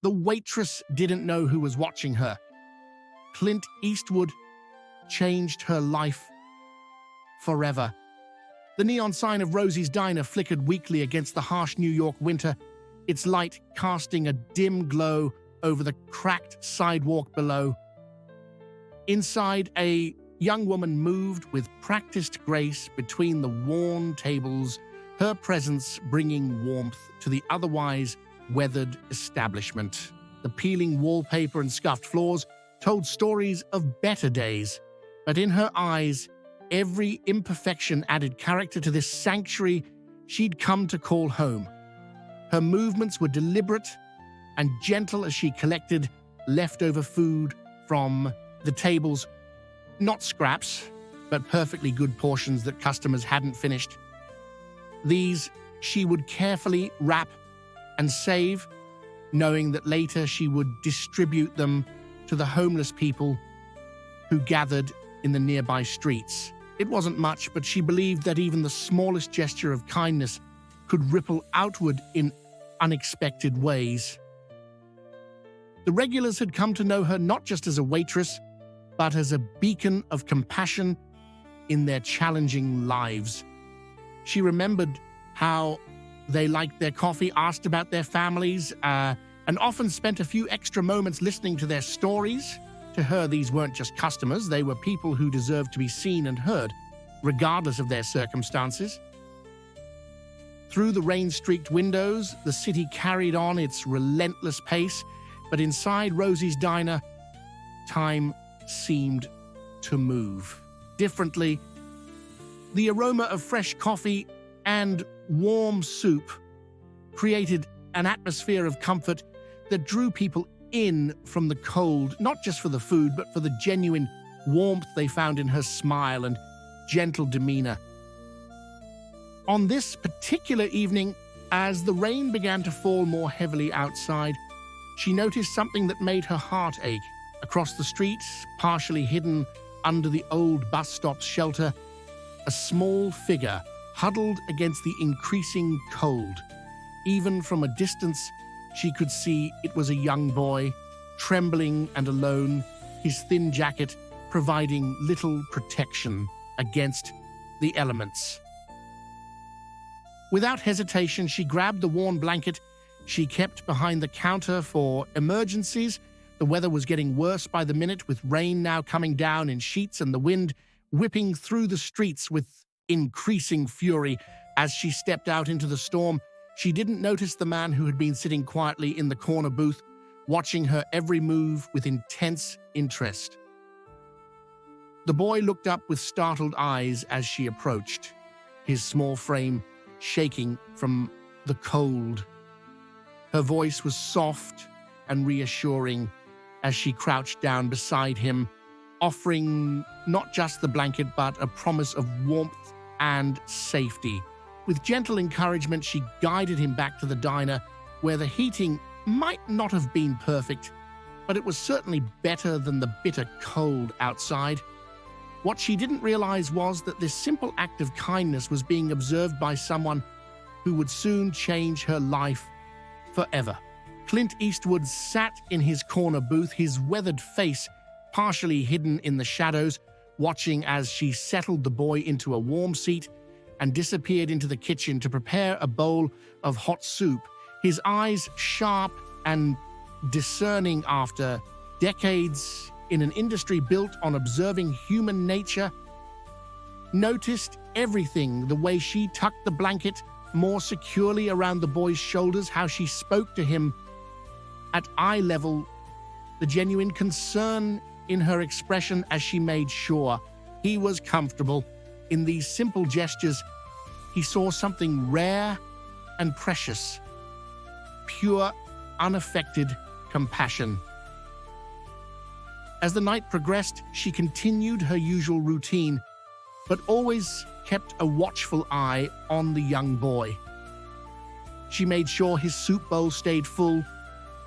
The waitress didn't know who was watching her. Clint Eastwood changed her life forever. The neon sign of Rosie's Diner flickered weakly against the harsh New York winter, its light casting a dim glow over the cracked sidewalk below. Inside, a young woman moved with practiced grace between the worn tables, her presence bringing warmth to the otherwise weathered establishment. The peeling wallpaper and scuffed floors told stories of better days, but in her eyes, every imperfection added character to this sanctuary she'd come to call home. Her movements were deliberate and gentle as she collected leftover food from the tables, not scraps, but perfectly good portions that customers hadn't finished. These she would carefully wrap and save, knowing that later she would distribute them to the homeless people who gathered in the nearby streets. It wasn't much, but she believed that even the smallest gesture of kindness could ripple outward in unexpected ways. The regulars had come to know her not just as a waitress, but as a beacon of compassion in their challenging lives. She remembered how they liked their coffee, asked about their families, and often spent a few extra moments listening to their stories. To her, these weren't just customers, they were people who deserved to be seen and heard, regardless of their circumstances. Through the rain-streaked windows, the city carried on its relentless pace, but inside Rosie's Diner, time seemed to move differently. The aroma of fresh coffee and warm soup created an atmosphere of comfort that drew people in from the cold, not just for the food, but for the genuine warmth they found in her smile and gentle demeanor. On this particular evening, as the rain began to fall more heavily outside, she noticed something that made her heart ache. Across the street, partially hidden under the old bus stop's shelter, a small figure huddled against the increasing cold. Even from a distance, she could see it was a young boy, trembling and alone, his thin jacket providing little protection against the elements. Without hesitation, she grabbed the worn blanket she kept behind the counter for emergencies. The weather was getting worse by the minute, with rain now coming down in sheets and the wind whipping through the streets with increasing fury. As she stepped out into the storm, she didn't notice the man who had been sitting quietly in the corner booth, watching her every move with intense interest. The boy looked up with startled eyes as she approached, his small frame shaking from the cold. Her voice was soft and reassuring as she crouched down beside him, offering not just the blanket but a promise of warmth and safety. With gentle encouragement, she guided him back to the diner, where the heating might not have been perfect, but it was certainly better than the bitter cold outside. What she didn't realize was that this simple act of kindness was being observed by someone who would soon change her life forever. Clint Eastwood sat in his corner booth, his weathered face partially hidden in the shadows, watching as she settled the boy into a warm seat and disappeared into the kitchen to prepare a bowl of hot soup, his eyes sharp and discerning after decades in an industry built on observing human nature. Noticed everything, the way she tucked the blanket more securely around the boy's shoulders, how she spoke to him at eye level, the genuine concern in her expression as she made sure he was comfortable. In these simple gestures, he saw something rare and precious, pure, unaffected compassion. As the night progressed, she continued her usual routine, but always kept a watchful eye on the young boy. She made sure his soup bowl stayed full,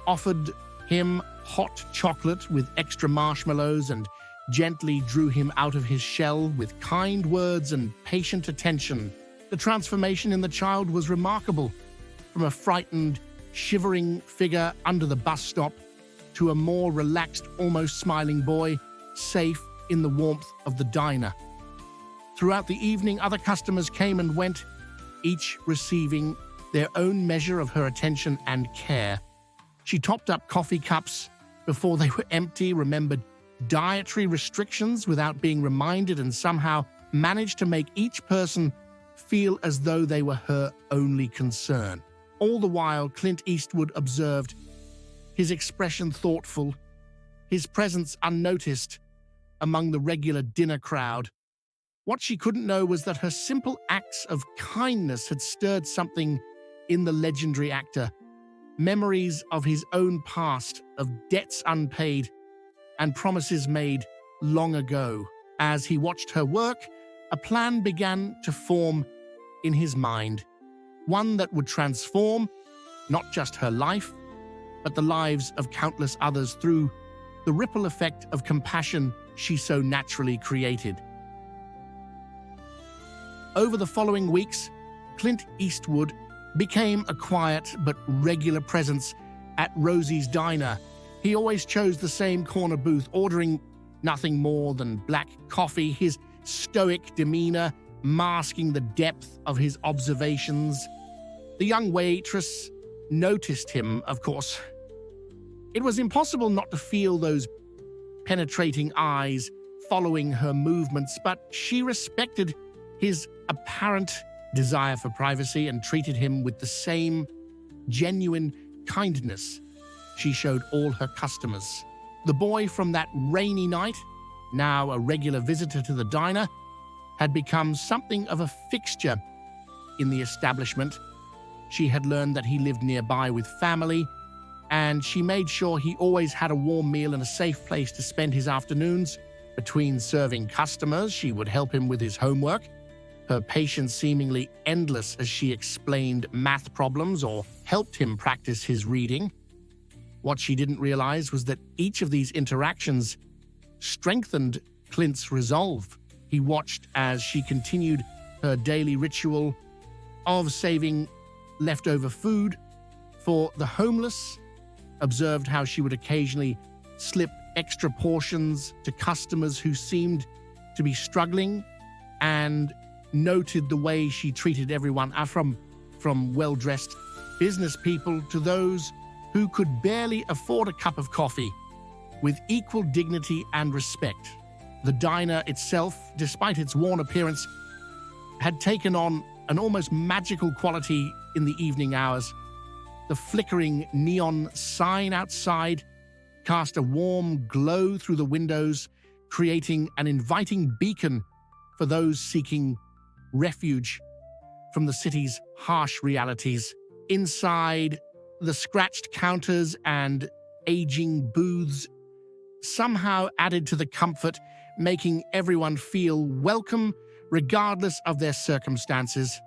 offered him hot chocolate with extra marshmallows, and gently drew him out of his shell with kind words and patient attention. The transformation in the child was remarkable. From a frightened shivering figure under the bus stop to a more relaxed, almost smiling boy, safe in the warmth of the diner. Throughout the evening, other customers came and went, each receiving their own measure of her attention and care. She topped up coffee cups before they were empty, remembered dietary restrictions without being reminded, and somehow managed to make each person feel as though they were her only concern. All the while, Clint Eastwood observed, his expression thoughtful, his presence unnoticed among the regular dinner crowd. What she couldn't know was that her simple acts of kindness had stirred something in the legendary actor. Memories of his own past, of debts unpaid, and promises made long ago. As he watched her work, a plan began to form in his mind. One that would transform not just her life, but the lives of countless others through the ripple effect of compassion she so naturally created. Over the following weeks, Clint Eastwood became a quiet but regular presence at Rosie's Diner. He always chose the same corner booth, ordering nothing more than black coffee, his stoic demeanor masking the depth of his observations. The young waitress noticed him, of course. It was impossible not to feel those penetrating eyes following her movements, but she respected his apparent desire for privacy and treated him with the same genuine kindness she showed all her customers. The boy from that rainy night, now a regular visitor to the diner, had become something of a fixture in the establishment. She had learned that he lived nearby with family, and she made sure he always had a warm meal and a safe place to spend his afternoons. Between serving customers, she would help him with his homework, her patience seemingly endless as she explained math problems or helped him practice his reading. What she didn't realize was that each of these interactions strengthened Clint's resolve. He watched as she continued her daily ritual of saving leftover food for the homeless, observed how she would occasionally slip extra portions to customers who seemed to be struggling, and noted the way she treated everyone, from well-dressed business people to those who could barely afford a cup of coffee, with equal dignity and respect. The diner itself, despite its worn appearance, had taken on an almost magical quality in the evening hours. The flickering neon sign outside cast a warm glow through the windows, creating an inviting beacon for those seeking refuge from the city's harsh realities. Inside, the scratched counters and aging booths somehow added to the comfort, making everyone feel welcome regardless of their circumstances.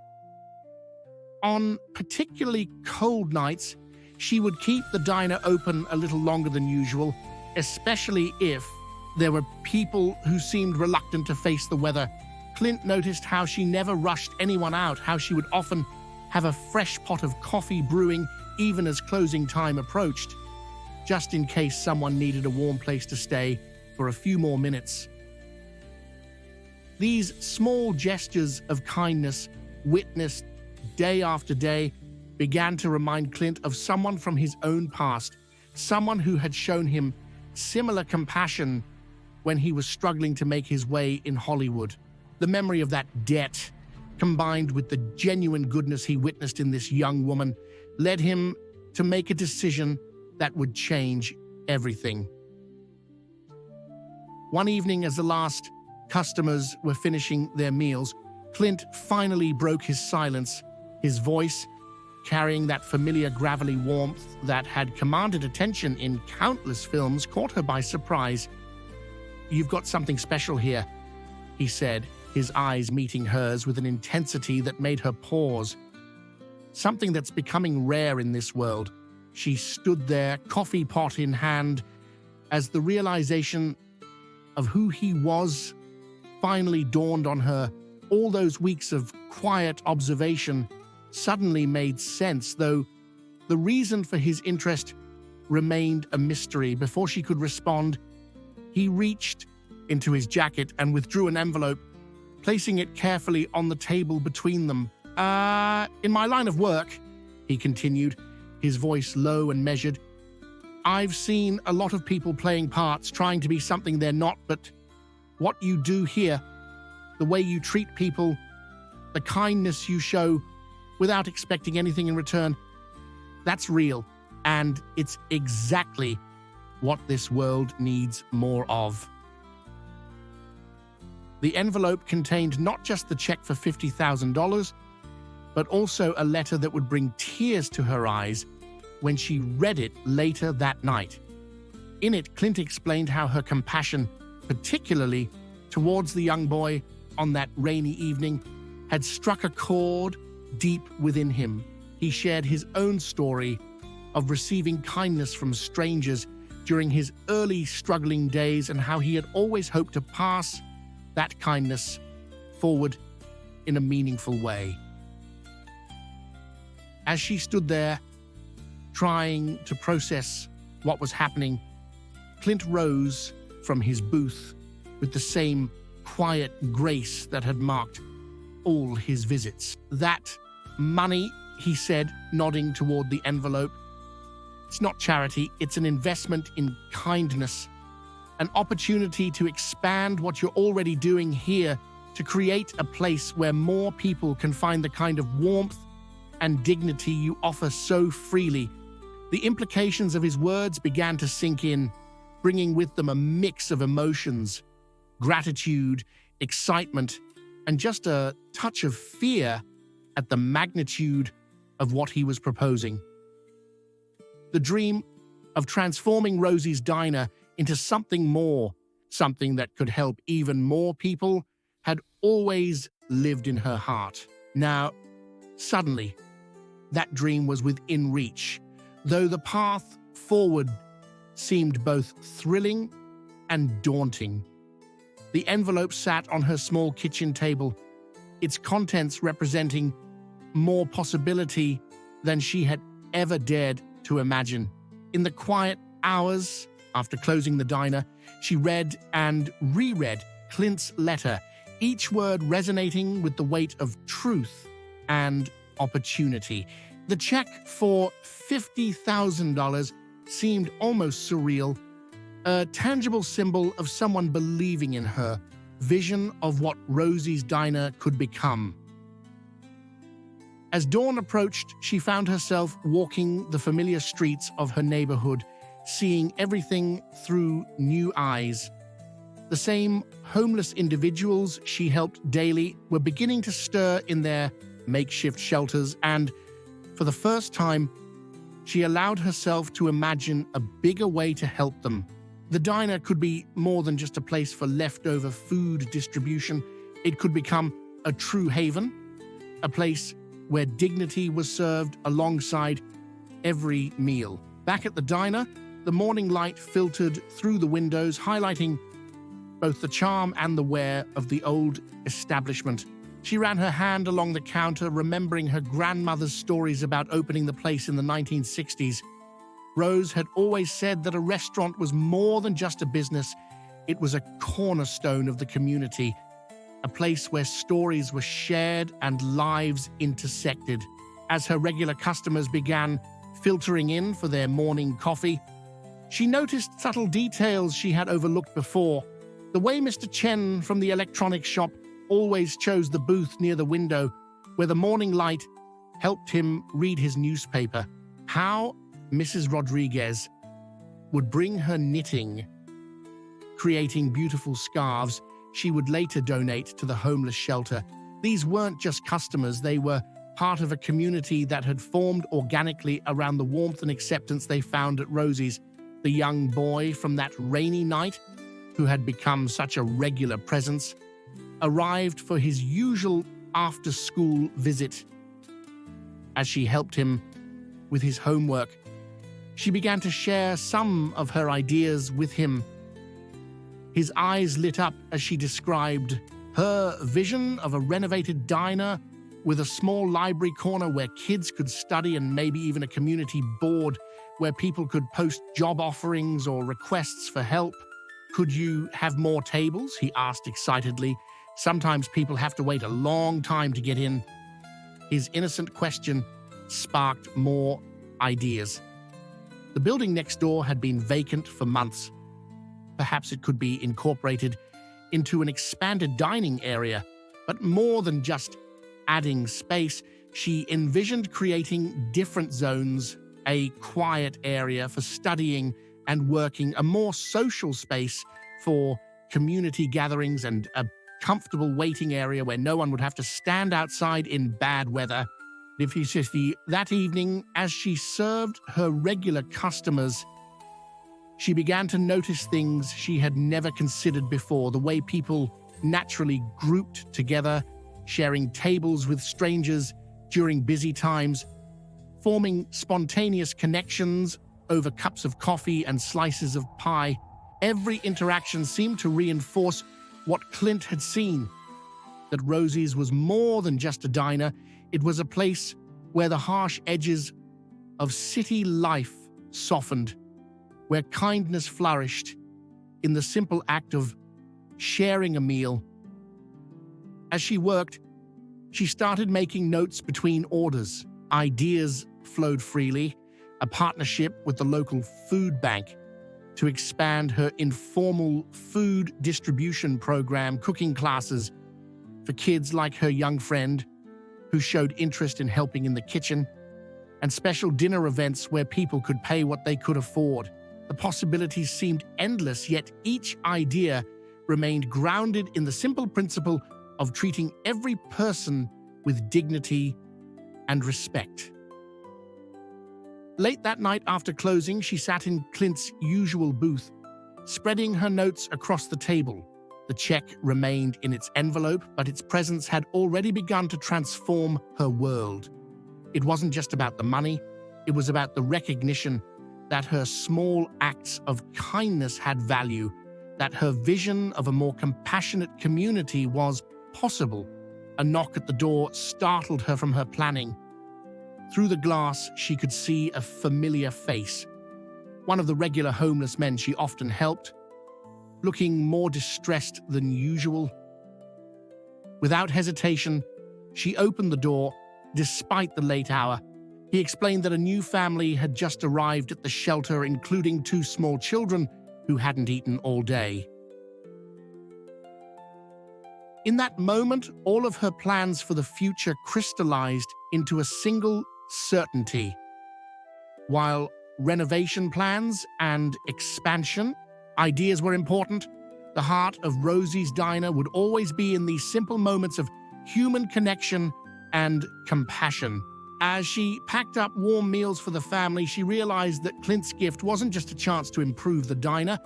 On particularly cold nights, she would keep the diner open a little longer than usual, especially if there were people who seemed reluctant to face the weather. Clint noticed how she never rushed anyone out, how she would often have a fresh pot of coffee brewing even as closing time approached, just in case someone needed a warm place to stay for a few more minutes. These small gestures of kindness, witnessed day after day, began to remind Clint of someone from his own past, someone who had shown him similar compassion when he was struggling to make his way in Hollywood. The memory of that debt, combined with the genuine goodness he witnessed in this young woman, led him to make a decision that would change everything. One evening, as the last customers were finishing their meals, Clint finally broke his silence. His voice, carrying that familiar gravelly warmth that had commanded attention in countless films, caught her by surprise. "You've got something special here," he said, his eyes meeting hers with an intensity that made her pause. "Something that's becoming rare in this world." She stood there, coffee pot in hand, as the realization of who he was finally dawned on her. All those weeks of quiet observation suddenly made sense, though The reason for his interest remained a mystery. Before she could respond, he reached into his jacket and withdrew an envelope, placing it carefully on the table between them. In my line of work," he continued, his voice low and measured, "I've seen a lot of people playing parts, trying to be something they're not, but what you do here, the way you treat people, the kindness you show without expecting anything in return, that's real, and it's exactly what this world needs more of." The envelope contained not just the check for $50,000, but also a letter that would bring tears to her eyes when she read it later that night. In it, Clint explained how her compassion, particularly towards the young boy on that rainy evening, had struck a chord deep within him. He shared his own story of receiving kindness from strangers during his early struggling days and how he had always hoped to pass that kindness forward in a meaningful way. As she stood there, trying to process what was happening, Clint rose from his booth with the same quiet grace that had marked all his visits. "That money," he said, nodding toward the envelope, "it's not charity, it's an investment in kindness, an opportunity to expand what you're already doing here, to create a place where more people can find the kind of warmth and dignity you offer so freely." The implications of his words began to sink in, bringing with them a mix of emotions: gratitude, excitement, and just a touch of fear at the magnitude of what he was proposing. The dream of transforming Rosie's Diner into something more, something that could help even more people, had always lived in her heart. Now, suddenly, that dream was within reach, though the path forward seemed both thrilling and daunting. The envelope sat on her small kitchen table, its contents representing more possibility than she had ever dared to imagine. In the quiet hours after closing the diner, she read and reread Clint's letter, each word resonating with the weight of truth and opportunity. The check for $50,000 seemed almost surreal, a tangible symbol of someone believing in her vision of what Rosie's Diner could become. As dawn approached, she found herself walking the familiar streets of her neighborhood, seeing everything through new eyes. The same homeless individuals she helped daily were beginning to stir in their makeshift shelters, and for the first time, she allowed herself to imagine a bigger way to help them. The diner could be more than just a place for leftover food distribution. It could become a true haven, a place where dignity was served alongside every meal. Back at the diner, the morning light filtered through the windows, highlighting both the charm and the wear of the old establishment. She ran her hand along the counter, remembering her grandmother's stories about opening the place in the 1960s. Rose had always said that a restaurant was more than just a business. It was a cornerstone of the community, a place where stories were shared and lives intersected. As her regular customers began filtering in for their morning coffee, she noticed subtle details she had overlooked before. The way Mr. Chen from the electronics shop always chose the booth near the window where the morning light helped him read his newspaper. How Mrs. Rodriguez would bring her knitting, creating beautiful scarves she would later donate to the homeless shelter. These weren't just customers, they were part of a community that had formed organically around the warmth and acceptance they found at Rosie's. The young boy from that rainy night, who had become such a regular presence, arrived for his usual after-school visit. As she helped him with his homework, she began to share some of her ideas with him. His eyes lit up as she described her vision of a renovated diner with a small library corner where kids could study and maybe even a community board where people could post job offerings or requests for help. "Could you have more tables?" he asked excitedly. "Sometimes people have to wait a long time to get in." His innocent question sparked more ideas. The building next door had been vacant for months. Perhaps it could be incorporated into an expanded dining area, but more than just adding space, she envisioned creating different zones, a quiet area for studying and working, a more social space for community gatherings, and a comfortable waiting area where no one would have to stand outside in bad weather. That evening, as she served her regular customers, she began to notice things she had never considered before, the way people naturally grouped together, sharing tables with strangers during busy times, forming spontaneous connections over cups of coffee and slices of pie. Every interaction seemed to reinforce what Clint had seen, that Rosie's was more than just a diner. It was a place where the harsh edges of city life softened, where kindness flourished in the simple act of sharing a meal. As she worked, she started making notes between orders. Ideas flowed freely, a partnership with the local food bank to expand her informal food distribution program, cooking classes for kids like her young friend who showed interest in helping in the kitchen, and special dinner events where people could pay what they could afford. The possibilities seemed endless, yet each idea remained grounded in the simple principle of treating every person with dignity and respect. Late that night after closing, she sat in Clint's usual booth, spreading her notes across the table. The check remained in its envelope, but its presence had already begun to transform her world. It wasn't just about the money, it was about the recognition that her small acts of kindness had value, that her vision of a more compassionate community was possible. A knock at the door startled her from her planning. Through the glass, she could see a familiar face, one of the regular homeless men she often helped, looking more distressed than usual. Without hesitation, she opened the door, despite the late hour. He explained that a new family had just arrived at the shelter, including 2 small children who hadn't eaten all day. In that moment, all of her plans for the future crystallized into a single certainty. While renovation plans and expansion ideas were important, the heart of Rosie's Diner would always be in these simple moments of human connection and compassion. As she packed up warm meals for the family, she realized that Clint's gift wasn't just a chance to improve the diner,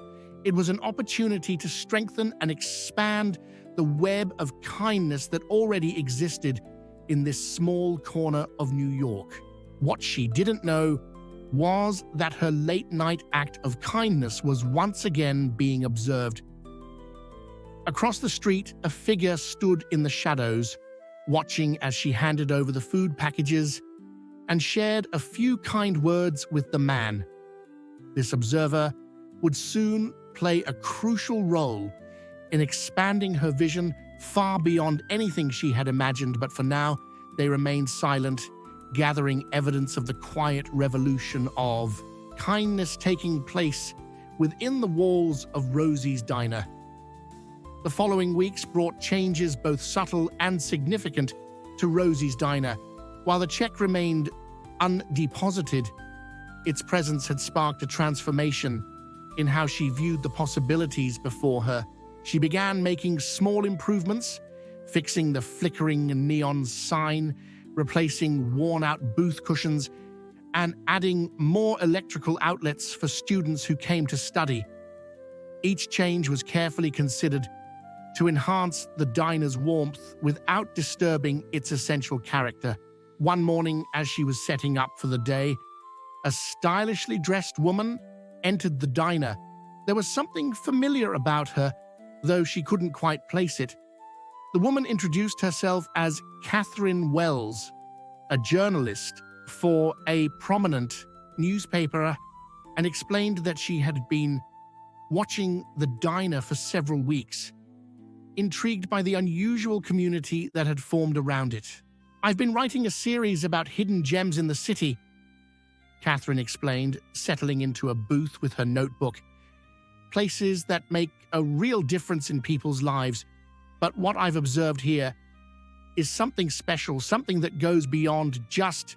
it was an opportunity to strengthen and expand the web of kindness that already existed in this small corner of New York. What she didn't know was that her late-night act of kindness was once again being observed. Across the street, a figure stood in the shadows, watching as she handed over the food packages and shared a few kind words with the man. This observer would soon play a crucial role in expanding her vision far beyond anything she had imagined, but for now, they remained silent, gathering evidence of the quiet revolution of kindness taking place within the walls of Rosie's Diner. The following weeks brought changes both subtle and significant to Rosie's Diner. While the check remained undeposited, its presence had sparked a transformation in how she viewed the possibilities before her. She began making small improvements, fixing the flickering neon sign, replacing worn-out booth cushions, and adding more electrical outlets for students who came to study. Each change was carefully considered to enhance the diner's warmth without disturbing its essential character. One morning, as she was setting up for the day, a stylishly dressed woman entered the diner. There was something familiar about her, though she couldn't quite place it. The woman introduced herself as Catherine Wells, a journalist for a prominent newspaper, and explained that she had been watching the diner for several weeks, intrigued by the unusual community that had formed around it. "I've been writing a series about hidden gems in the city," Catherine explained, settling into a booth with her notebook. "Places that make a real difference in people's lives. But what I've observed here is something special, something that goes beyond just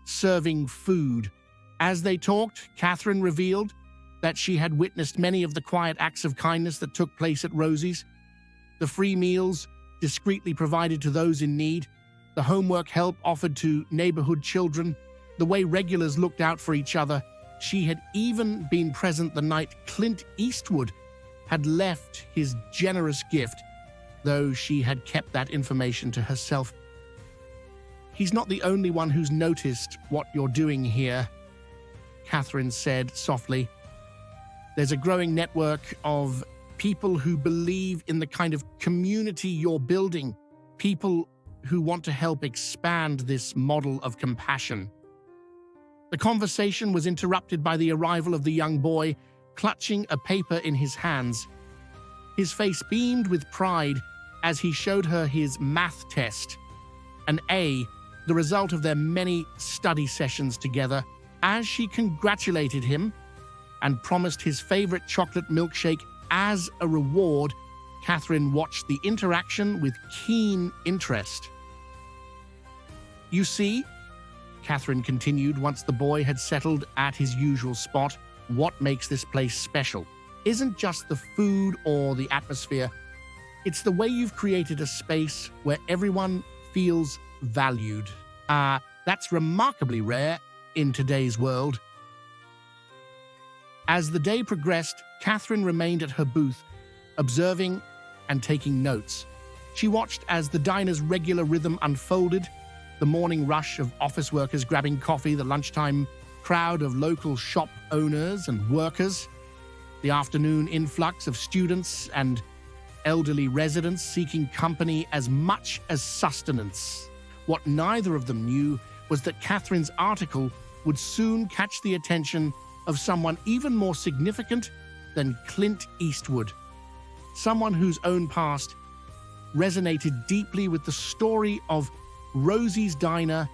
serving food." As they talked, Catherine revealed that she had witnessed many of the quiet acts of kindness that took place at Rosie's. The free meals discreetly provided to those in need, the homework help offered to neighborhood children, the way regulars looked out for each other. She had even been present the night Clint Eastwood had left his generous gift, though she had kept that information to herself. "He's not the only one who's noticed what you're doing here," Catherine said softly. "There's a growing network of people who believe in the kind of community you're building, people who want to help expand this model of compassion." The conversation was interrupted by the arrival of the young boy, clutching a paper in his hands. His face beamed with pride as he showed her his math test, an A, the result of their many study sessions together. As she congratulated him and promised his favorite chocolate milkshake as a reward, Catherine watched the interaction with keen interest. "You see," Catherine continued once the boy had settled at his usual spot, "what makes this place special isn't just the food or the atmosphere. It's the way you've created a space where everyone feels valued. That's remarkably rare in today's world." As the day progressed, Catherine remained at her booth, observing and taking notes. She watched as the diner's regular rhythm unfolded, the morning rush of office workers grabbing coffee, the lunchtime crowd of local shop owners and workers, the afternoon influx of students and elderly residents seeking company as much as sustenance. What neither of them knew was that Catherine's article would soon catch the attention of someone even more significant than Clint Eastwood, someone whose own past resonated deeply with the story of Rosie's Diner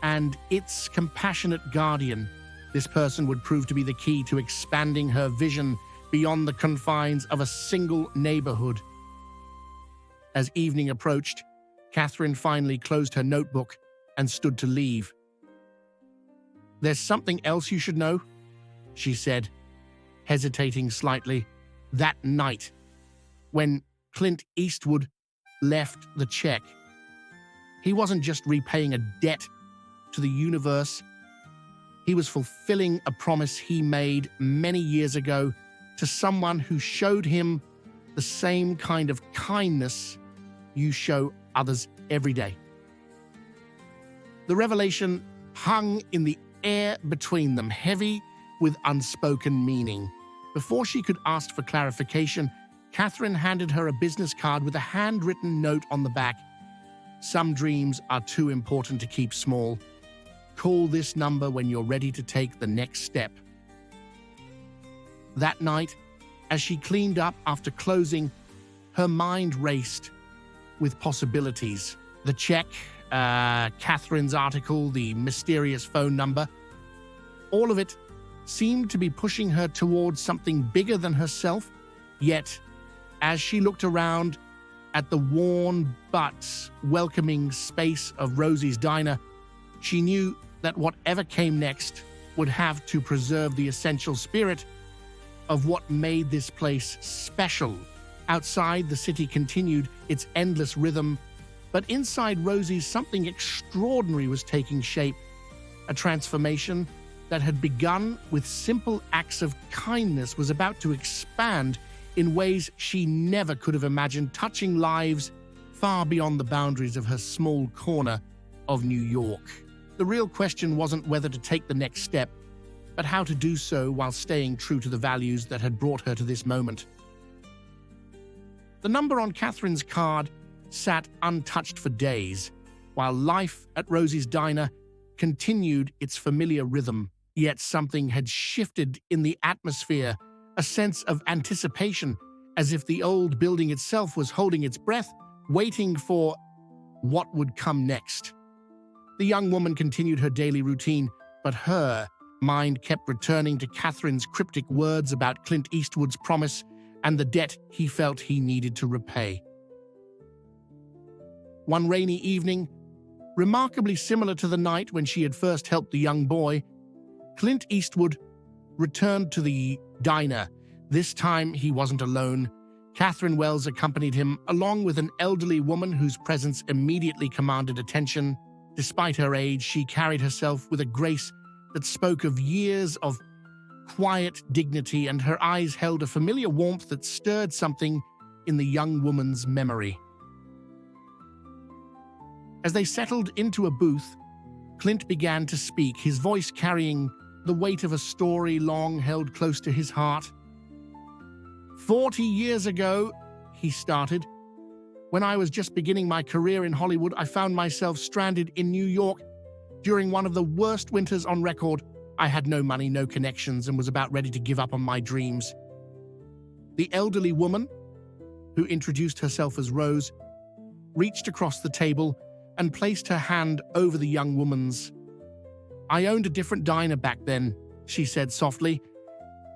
and its compassionate guardian. This person would prove to be the key to expanding her vision beyond the confines of a single neighborhood. As evening approached, Catherine finally closed her notebook and stood to leave. "There's something else you should know," she said, hesitating slightly. "That night, when Clint Eastwood left the check, he wasn't just repaying a debt to the universe. He was fulfilling a promise he made many years ago to someone who showed him the same kind of kindness you show others every day." The revelation hung in the air between them, heavy with unspoken meaning. Before she could ask for clarification, Catherine handed her a business card with a handwritten note on the back. "Some dreams are too important to keep small. Call this number when you're ready to take the next step." That night, as she cleaned up after closing, her mind raced with possibilities. The check, Catherine's article, the mysterious phone number, all of it seemed to be pushing her towards something bigger than herself. Yet, as she looked around at the worn but welcoming space of Rosie's Diner, she knew that whatever came next would have to preserve the essential spirit of what made this place special. Outside, the city continued its endless rhythm, but inside Rosie's, something extraordinary was taking shape, a transformation that had begun with simple acts of kindness was about to expand in ways she never could have imagined, touching lives far beyond the boundaries of her small corner of New York. The real question wasn't whether to take the next step, but how to do so while staying true to the values that had brought her to this moment. The number on Catherine's card sat untouched for days, while life at Rosie's Diner continued its familiar rhythm. Yet something had shifted in the atmosphere, a sense of anticipation, as if the old building itself was holding its breath, waiting for what would come next. The young woman continued her daily routine, but her mind kept returning to Catherine's cryptic words about Clint Eastwood's promise and the debt he felt he needed to repay. One rainy evening, remarkably similar to the night when she had first helped the young boy, Clint Eastwood returned to the diner. This time he wasn't alone. Catherine Wells accompanied him, along with an elderly woman whose presence immediately commanded attention. Despite her age, she carried herself with a grace that spoke of years of quiet dignity, and her eyes held a familiar warmth that stirred something in the young woman's memory. As they settled into a booth, Clint began to speak, his voice carrying the weight of a story long held close to his heart. 40 years ago, he started, when I was just beginning my career in Hollywood, I found myself stranded in New York during one of the worst winters on record. I had no money, no connections, and was about ready to give up on my dreams. The elderly woman, who introduced herself as Rose, reached across the table and placed her hand over the young woman's. I owned a different diner back then, she said softly.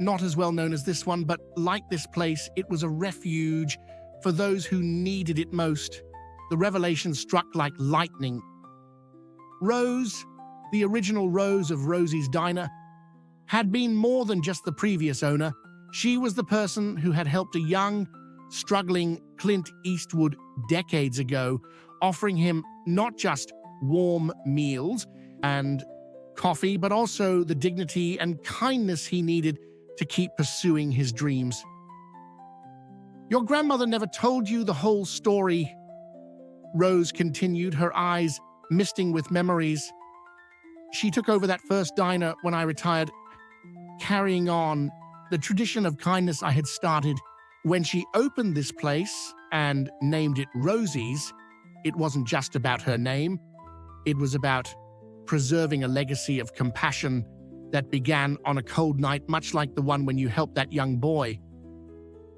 Not as well known as this one, but like this place, it was a refuge for those who needed it most. The revelation struck like lightning. Rose, the original Rose of Rosie's Diner, had been more than just the previous owner. She was the person who had helped a young, struggling Clint Eastwood decades ago, offering him not just warm meals and coffee, but also the dignity and kindness he needed to keep pursuing his dreams. Your grandmother never told you the whole story, Rose continued, her eyes misting with memories. She took over that first diner when I retired, carrying on the tradition of kindness I had started. When she opened this place and named it Rosie's, it wasn't just about her name. It was about preserving a legacy of compassion that began on a cold night, much like the one when you helped that young boy.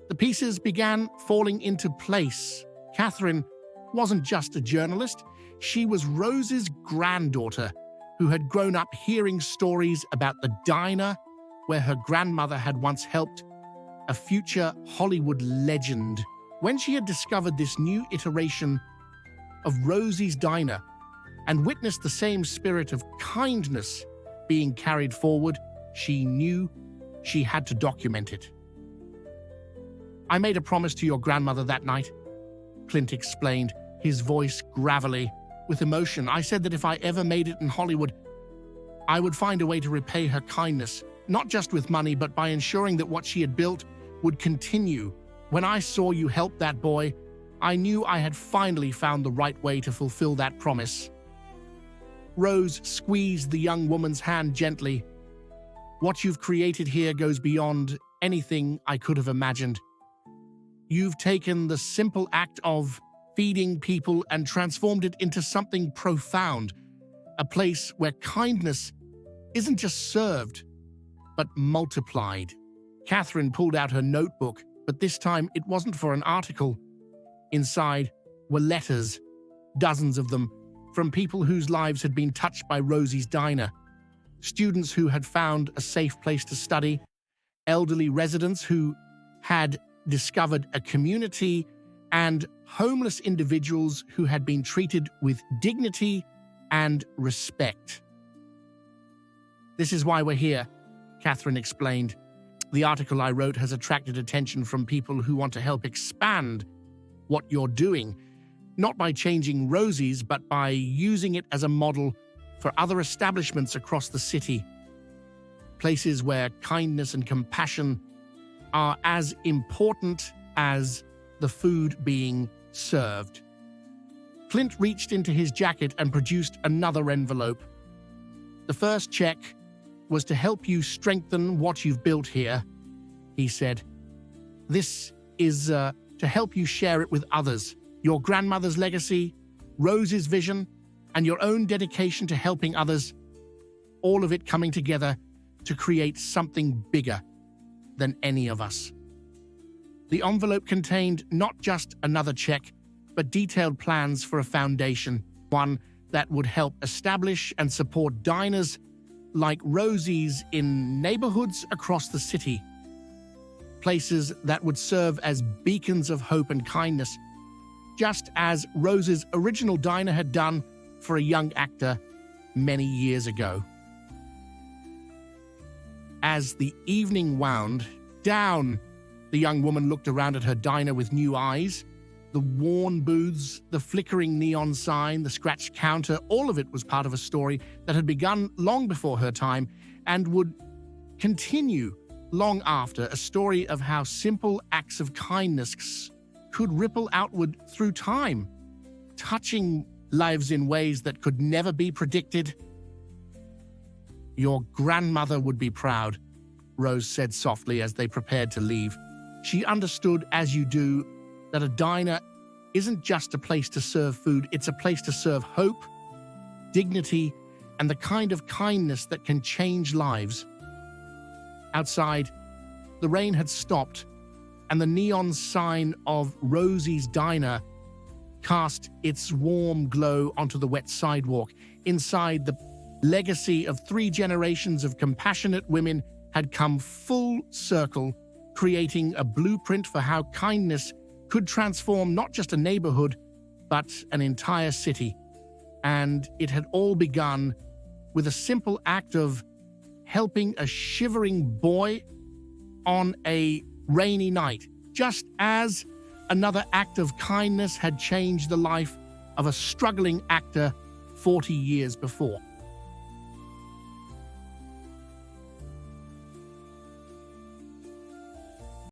The pieces began falling into place. Catherine wasn't just a journalist. She was Rose's granddaughter, who had grown up hearing stories about the diner where her grandmother had once helped a future Hollywood legend. When she had discovered this new iteration of Rosie's Diner and witnessed the same spirit of kindness being carried forward, she knew she had to document it. I made a promise to your grandmother that night, Clint explained, his voice gravelly with emotion. I said that if I ever made it in Hollywood, I would find a way to repay her kindness, not just with money, but by ensuring that what she had built would continue. When I saw you help that boy, I knew I had finally found the right way to fulfill that promise. Rose squeezed the young woman's hand gently. What you've created here goes beyond anything I could have imagined. You've taken the simple act of feeding people and transformed it into something profound, a place where kindness isn't just served, but multiplied. Catherine pulled out her notebook, but this time it wasn't for an article. Inside were letters, dozens of them, from people whose lives had been touched by Rosie's Diner, students who had found a safe place to study, elderly residents who had discovered a community, and homeless individuals who had been treated with dignity and respect. This is why we're here, Catherine explained. The article I wrote has attracted attention from people who want to help expand what you're doing, not by changing Rosie's, but by using it as a model for other establishments across the city. Places where kindness and compassion are as important as the food being served. Clint reached into his jacket and produced another envelope. The first check was to help you strengthen what you've built here, he said. This is to help you share it with others. Your grandmother's legacy, Rose's vision, and your own dedication to helping others, all of it coming together to create something bigger than any of us. The envelope contained not just another check, but detailed plans for a foundation, one that would help establish and support diners like Rosie's in neighborhoods across the city. Places that would serve as beacons of hope and kindness, just as Rose's original diner had done for a young actor many years ago. As the evening wound down, the young woman looked around at her diner with new eyes. The worn booths, the flickering neon sign, the scratched counter, all of it was part of a story that had begun long before her time and would continue long after, a story of how simple acts of kindness could ripple outward through time, touching lives in ways that could never be predicted. Your grandmother would be proud, Rose said softly as they prepared to leave. She understood, as you do, that a diner isn't just a place to serve food, it's a place to serve hope, dignity, and the kind of kindness that can change lives. Outside, the rain had stopped, and the neon sign of Rosie's Diner cast its warm glow onto the wet sidewalk. Inside, the legacy of 3 generations of compassionate women had come full circle, creating a blueprint for how kindness could transform not just a neighborhood, but an entire city. And it had all begun with a simple act of helping a shivering boy on a rainy night, just as another act of kindness had changed the life of a struggling actor 40 years before.